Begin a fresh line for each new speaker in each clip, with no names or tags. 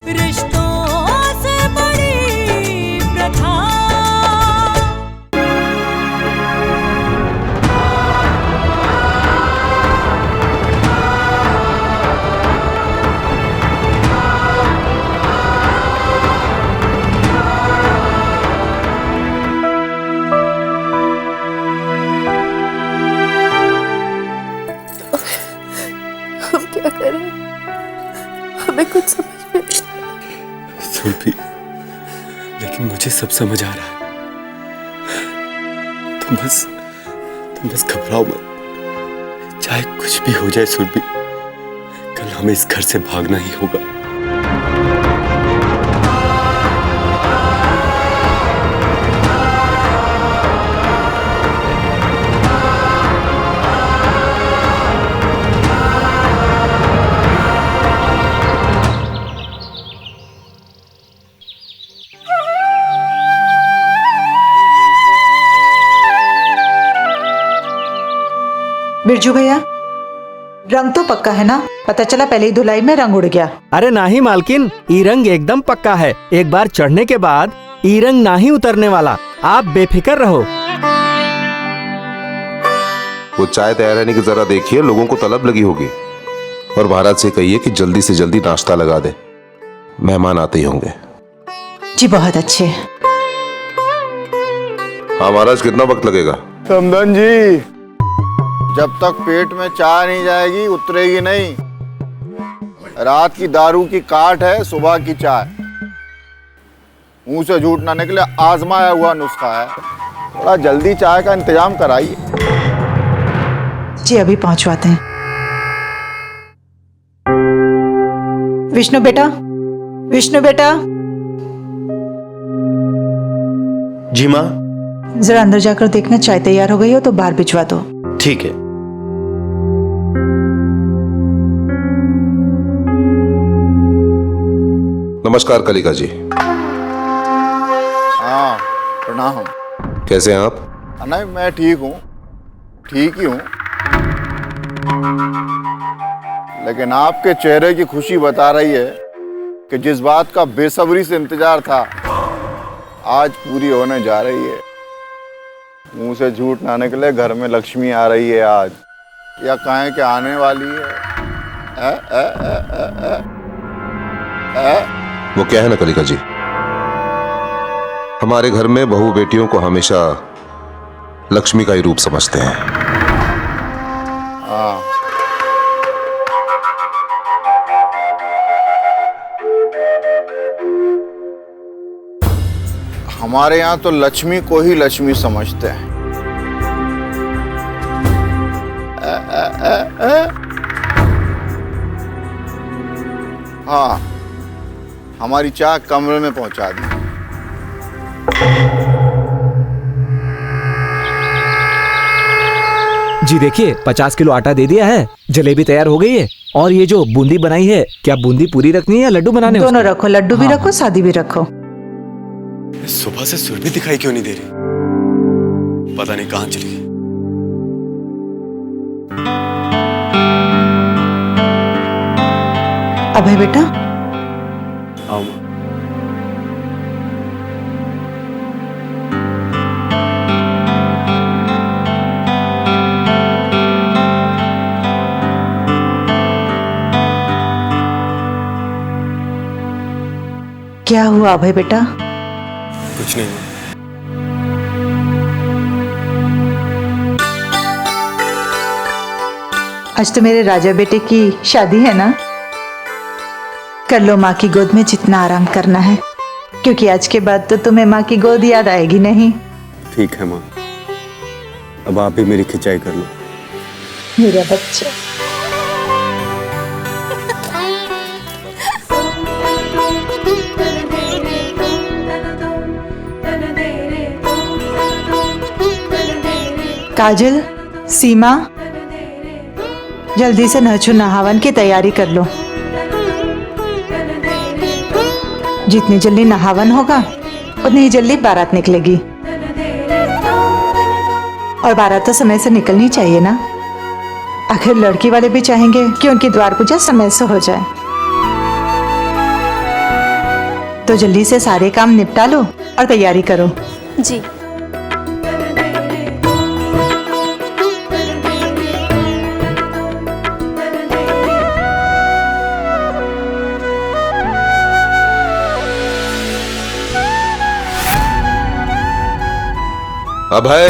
रिश्तों से बड़ी प्रथा।
हम क्या करें, हमें कुछ समझ में नहीं।
सुरभि, लेकिन मुझे सब समझ आ रहा है। तुम बस घबराओ मत। चाहे कुछ भी हो जाए सुरभि, कल हमें इस घर से भागना ही होगा।
बिरजू भैया, रंग तो पक्का है ना? पता चला पहले ही धुलाई में रंग उड़ गया।
अरे नहीं मालकिन, ई रंग एकदम पक्का है। एक बार चढ़ने के बाद ई रंग नहीं उतरने वाला, आप बेफिक्र रहो।
वो चाय तैयार रहने की जरा देखिए, लोगों को तलब लगी होगी। और भारत से कहिए कि जल्दी से जल्दी नाश्ता लगा दे, मेहमान आते ही होंगे।
जी बहुत अच्छे।
हाँ महाराज, कितना वक्त लगेगा?
समधन जी, जब तक पेट में चाय नहीं जाएगी उतरेगी नहीं। रात की दारू की काट है, सुबह की चाय। मुंह से झूठ ना निकले, आजमाया हुआ नुस्खा है। थोड़ा जल्दी चाय का इंतजाम कराइए।
जी अभी पहुंचवाते हैं। विष्णु बेटा, विष्णु बेटा,
जी माँ।
जरा अंदर जाकर देखना चाय तैयार हो गई हो तो बाहर भिजवा दो।
ठीक है।
नमस्कार कलिका जी।
हाँ प्रणाम।
कैसे हैं आप?
नहीं मैं ठीक हूँ, ठीक ही हूँ। लेकिन आपके चेहरे की खुशी बता रही है कि जिस बात का बेसब्री से इंतजार था आज पूरी होने जा रही है। मुंह से झूठ ना निकले, घर में लक्ष्मी आ रही है आज, या कहें कि आने वाली है।
वो क्या है ना कलिका जी, हमारे घर में बहू बेटियों को हमेशा लक्ष्मी का ही रूप समझते हैं।
हाँ हमारे यहाँ तो लक्ष्मी को ही लक्ष्मी समझते हैं। हाँ हमारी चाय कमरे में पहुंचा दी।
जी देखिए, 50 किलो आटा दे दिया है, जलेबी तैयार हो गई है। और ये जो बूंदी बनाई है, क्या बूंदी पूरी रखनी है या लड्डू बनाने?
दोनों रखो, लड्डू भी रखो, शादी भी रखो।
सुबह से सुरभि दिखाई क्यों नहीं दे रही? पता नहीं कहां चली गई।
अभय बेटा,
आओ।
क्या हुआ अभय बेटा?
कुछ नहीं।
आज तो मेरे राजा बेटे की शादी है ना? कर लो माँ की गोद में जितना आराम करना है, क्योंकि आज के बाद तो तुम्हें माँ की गोद याद आएगी नहीं।
ठीक है माँ, अब आप भी मेरी खिंचाई कर लो।
मेरा बच्चा। काजल, सीमा, जल्दी से नहचु नहावन की तैयारी कर लो। जितनी जल्दी नहावन होगा उतनी ही जल्दी बारात निकलेगी। और बारात तो समय से निकलनी चाहिए ना, आखिर लड़की वाले भी चाहेंगे कि उनकी द्वार पूजा समय से हो जाए। तो जल्दी से सारे काम निपटा लो और तैयारी करो।
जी।
अभय,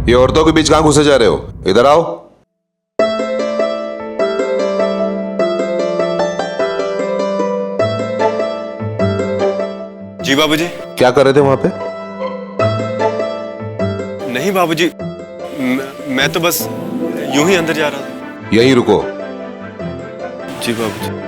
ये औरतों के बीच कहां घुसे जा रहे हो? इधर आओ।
जी बाबूजी।
क्या कर रहे थे वहां पे?
नहीं बाबूजी, मैं तो बस यूं ही अंदर जा रहा था।
यहीं रुको।
जी बाबूजी।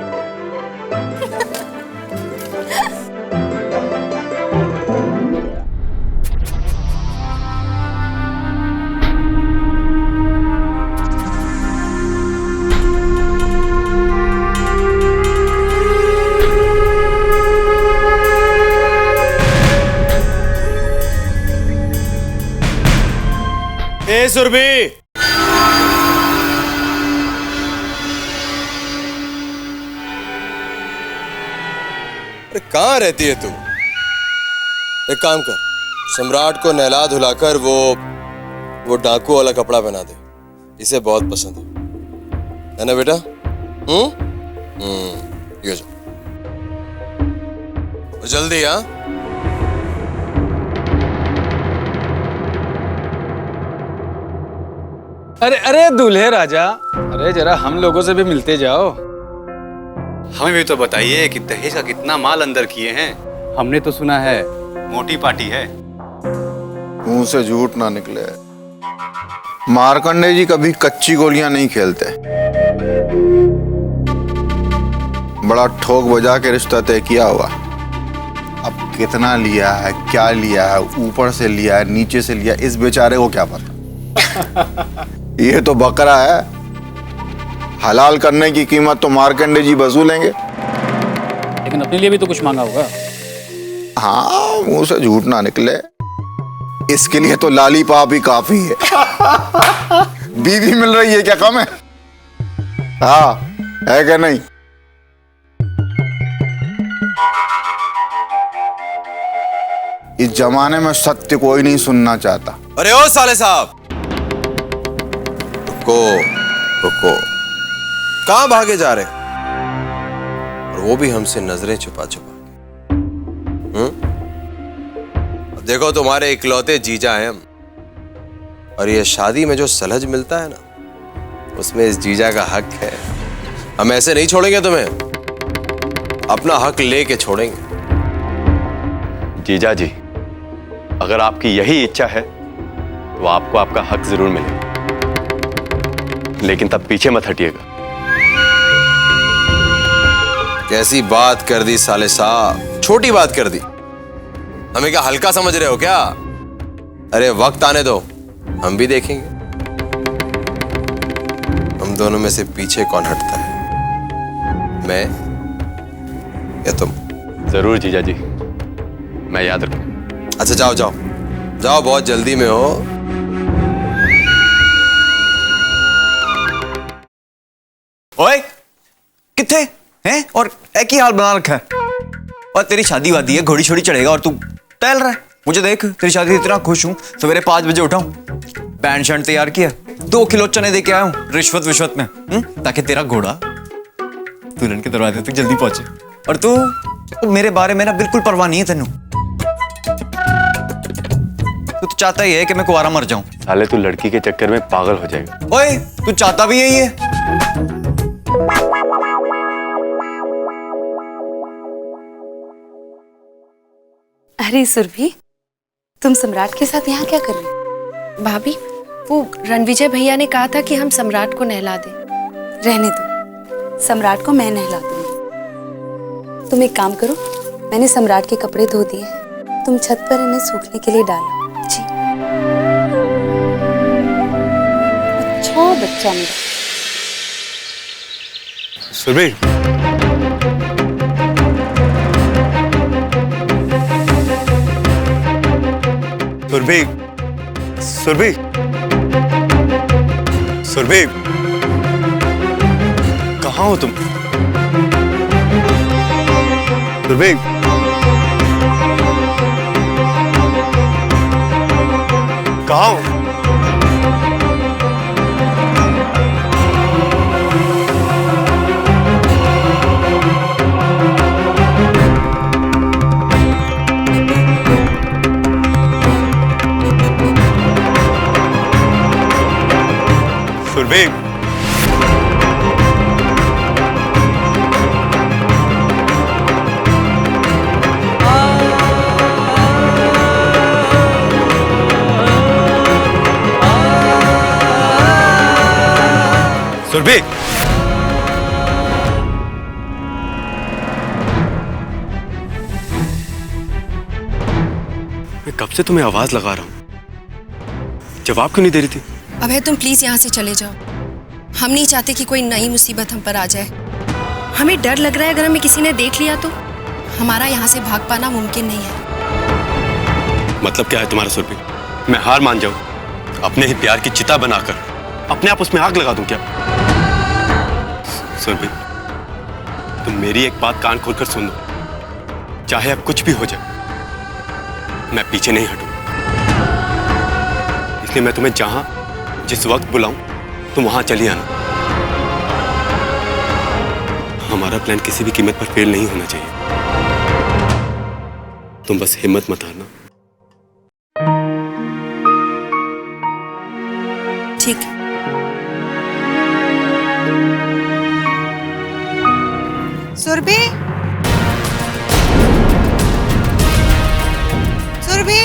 ए सुरभि,
अरे कहाँ रहती है तू? एक काम कर, सम्राट को नहला धुलाकर वो डाकू वाला कपड़ा पहना दे। इसे बहुत पसंद है ना बेटा? ये जो जल्दी। हाँ,
अरे अरे दूल्हे राजा, अरे जरा हम लोगों से भी मिलते जाओ।
हमें भी तो बताइए कि दहेज का कितना माल अंदर किए हैं।
हमने तो सुना है
मोटी पार्टी है।
मुंह से झूठ ना निकले। मार्कंडे जी कभी कच्ची गोलियां नहीं खेलते। बड़ा ठोक बजा के रिश्ता तय किया हुआ। अब कितना लिया है, क्या लिया है, ऊपर से लिया है, नीचे से लिया, इस बेचारे को क्या पता। ये तो बकरा है। हलाल करने की कीमत तो मार्कंडे जी वसूलेंगे।
लेकिन अपने लिए भी तो कुछ मांगा होगा।
हाँ, मुंह से झूठ ना निकले। इसके लिए तो लालीपाप ही काफी है। बीवी मिल रही है, क्या कम है? हाँ, है क्या नहीं? इस जमाने में सत्य कोई नहीं सुनना चाहता।
अरे ओ साले साहब, रुको रुको, कहां भागे जा रहे? और वो भी हमसे नजरें छुपा छुपा के। अब देखो, तुम्हारे इकलौते जीजा हैं हम, और ये शादी में जो सलहज मिलता है ना, उसमें इस जीजा का हक है। हम ऐसे नहीं छोड़ेंगे तुम्हें, अपना हक लेके छोड़ेंगे।
जीजा जी, अगर आपकी यही इच्छा है तो आपको आपका हक जरूर मिलेगा, लेकिन तब पीछे मत हटिएगा।
कैसी बात कर दी साले साहब, छोटी बात कर दी। हमें क्या हल्का समझ रहे हो क्या? अरे वक्त आने दो, हम भी देखेंगे हम दोनों में से पीछे कौन हटता है, मैं या तुम।
जरूर जीजा जी, मैं याद रखूंगा।
अच्छा जाओ जाओ जाओ, बहुत जल्दी में हो।
ओए, किथे हैं? और एक ही हाल बना रखा है। और तेरी शादी वादी है, घोड़ी छोड़ी चढ़ेगा और तू टहल रहा है। मुझे देख, तेरी शादी से इतना खुश हूँ। सवेरे 5 बजे उठा हूँ, बैंड शैंड तैयार किया, 2 किलो चने दे के आया हूँ रिश्वत विश्वत में, ताकि तेरा घोड़ा दुल्हन के दरवाजे तक जल्दी पहुंचे। और तू मेरे बारे में ना बिल्कुल परवाह नहीं है तेनू। तू तो चाहता ही है कि मैं कुंवारा मर जाऊं।
साले, तू लड़की के चक्कर में पागल हो जाएगा।
ओए, तू चाहता भी यही है।
अरे सुरभि, तुम सम्राट के साथ यहाँ क्या कर रही हो?
भाभी, वो रणविजय भैया ने कहा था कि हम सम्राट को नहला दें।
रहने दो, सम्राट को मैं नहला दूंगी। तुम एक काम करो, मैंने सम्राट के कपड़े धो दिए हैं, तुम छत पर इन्हें सूखने के लिए डालो। जी। अच्छा बच्चा मेरा।
सुरभि, सुरभि, सुरभि, सुरभि, कहाँ हो तुम? सुरभि, कहाँ हो? सुरभि, सुरभि, मैं कब से तुम्हें आवाज लगा रहा हूं, जवाब क्यों नहीं दे रही थी?
अभय तुम प्लीज यहाँ से चले जाओ। हम नहीं चाहते कि कोई नई मुसीबत हम पर आ जाए। हमें डर लग रहा है अगर हमें किसी ने देख लिया तो हमारा यहाँ से भाग पाना मुमकिन नहीं है।
मतलब क्या है तुम्हारा सुरभि? मैं हार मान जाऊं, अपने ही प्यार की चिता बनाकर अपने आप उसमें आग लगा दूं क्या? सुरभि, तुम मेरी एक बात कान खोलकर सुन लो, चाहे अब कुछ भी हो जाए मैं पीछे नहीं हटूंगा। इसलिए मैं तुम्हें जहां जिस वक्त बुलाऊं तुम वहां चली आना। हमारा प्लान किसी भी कीमत पर फेल नहीं होना चाहिए। तुम बस हिम्मत मत हारना।
ठीक है।
सुरभि, सुरभि।